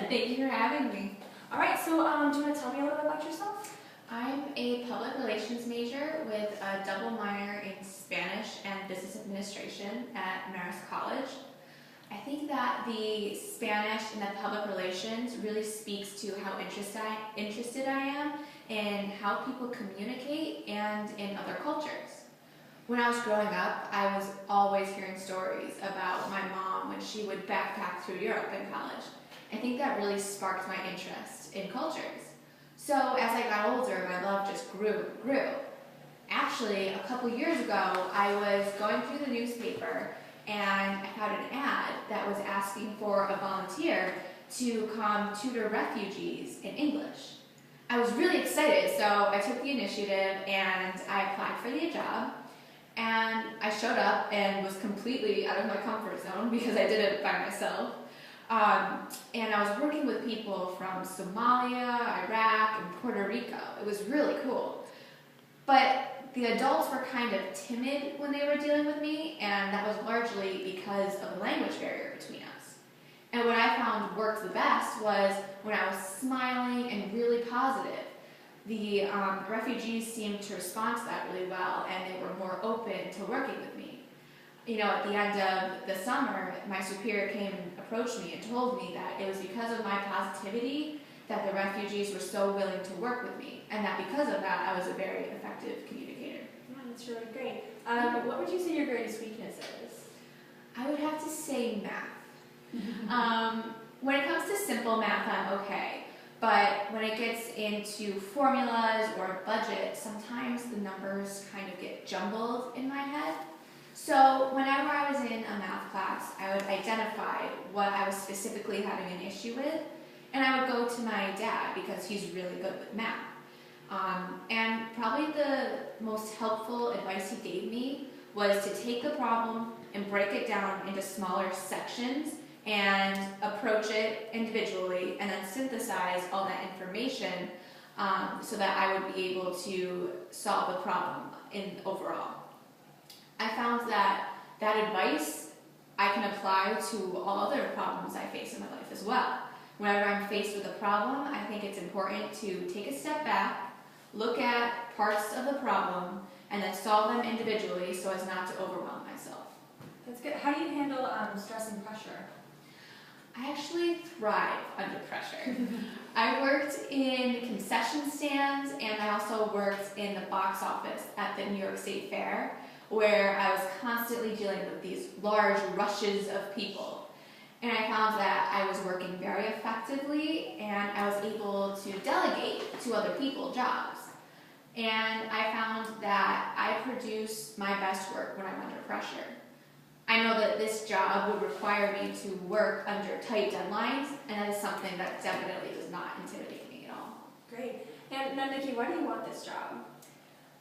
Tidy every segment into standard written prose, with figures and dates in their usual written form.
Thank you for having me. All right, so do you want to tell me a little bit about yourself? I'm a public relations major with a double minor in Spanish and Business Administration at Marist College. I think that the Spanish and the public relations really speaks to how interested I am in how people communicate and in other cultures. When I was growing up, I was always hearing stories about my mom when she would backpack through Europe in college. I think that really sparked my interest in cultures. So as I got older, my love just grew and grew. Actually, a couple years ago, I was going through the newspaper and I found an ad that was asking for a volunteer to come tutor refugees in English. I was really excited, so I took the initiative and I applied for the job. And I showed up and was completely out of my comfort zone because I did it by myself. And I was working with people from Somalia, Iraq, and Puerto Rico. It was really cool. But the adults were kind of timid when they were dealing with me, and that was largely because of the language barrier between us. And what I found worked the best was when I was smiling and really positive. The refugees seemed to respond to that really well, and they were more open to working with me. You know, at the end of the summer, my superior came and approached me and told me that it was because of my positivity that the refugees were so willing to work with me, and that because of that, I was a very effective communicator. Yeah, that's really great. What would you say your greatest weakness is? I would have to say math. When it comes to simple math, I'm okay. But when it gets into formulas or budget, sometimes the numbers kind of get jumbled in my head. So whenever I was in a math class, I would identify what I was specifically having an issue with, and I would go to my dad because he's really good with math. And probably the most helpful advice he gave me was to take the problem and break it down into smaller sections and approach it individually and then synthesize all that information so that I would be able to solve the problem overall. I found that advice I can apply to all other problems I face in my life as well. Whenever I'm faced with a problem, I think it's important to take a step back, look at parts of the problem, and then solve them individually so as not to overwhelm myself. That's good. How do you handle stress and pressure? I actually thrive under pressure. I worked in concession stands, and I also worked in the box office at the New York State Fair, where I was constantly dealing with these large rushes of people. And I found that I was working very effectively, and I was able to delegate to other people jobs. And I found that I produce my best work when I'm under pressure. I know that this job would require me to work under tight deadlines, and that is something that definitely does not intimidate me at all. Great. And now, Nikki, why do you want this job?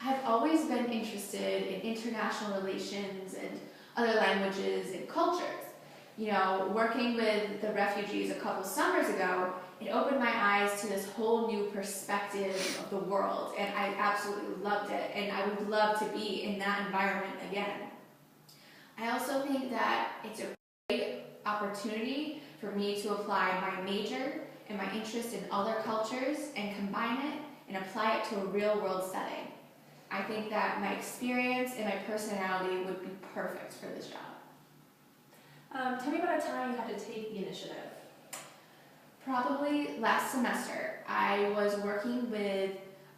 I've always been interested in international relations and other languages and cultures. You know, working with the refugees a couple summers ago, it opened my eyes to this whole new perspective of the world, and I absolutely loved it, and I would love to be in that environment again. I also think that it's a great opportunity for me to apply my major and my interest in other cultures and combine it and apply it to a real-world setting. I think that my experience and my personality would be perfect for this job. Tell me about a time you had to take the initiative. Probably last semester, I was working with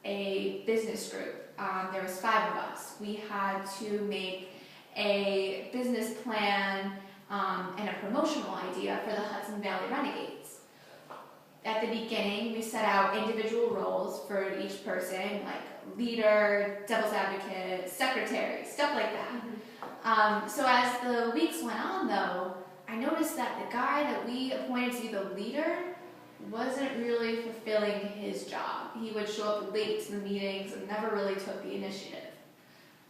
a business group. There was 5 of us. We had to make a business plan and a promotional idea for the Hudson Valley Renegades. At the beginning, we set out individual roles for each person, like leader, devil's advocate, secretary, stuff like that. So as the weeks went on, though, I noticed that the guy that we appointed to be the leader wasn't really fulfilling his job. He would show up late to the meetings and never really took the initiative.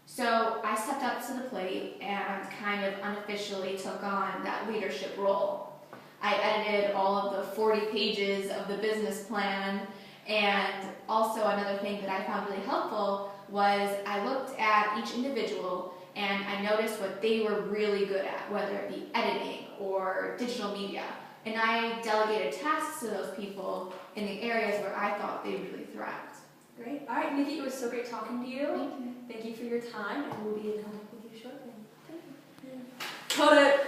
So I stepped up to the plate and kind of unofficially took on that leadership role. I edited all of the 40 pages of the business plan, and also another thing that I found really helpful was I looked at each individual and I noticed what they were really good at, whether it be editing or digital media, and I delegated tasks to those people in the areas where I thought they really thrived. Great. All right, Nikki, it was so great talking to you. Thank you. Thank you for your time, and we'll be in contact with you shortly. Thank you. Cut it.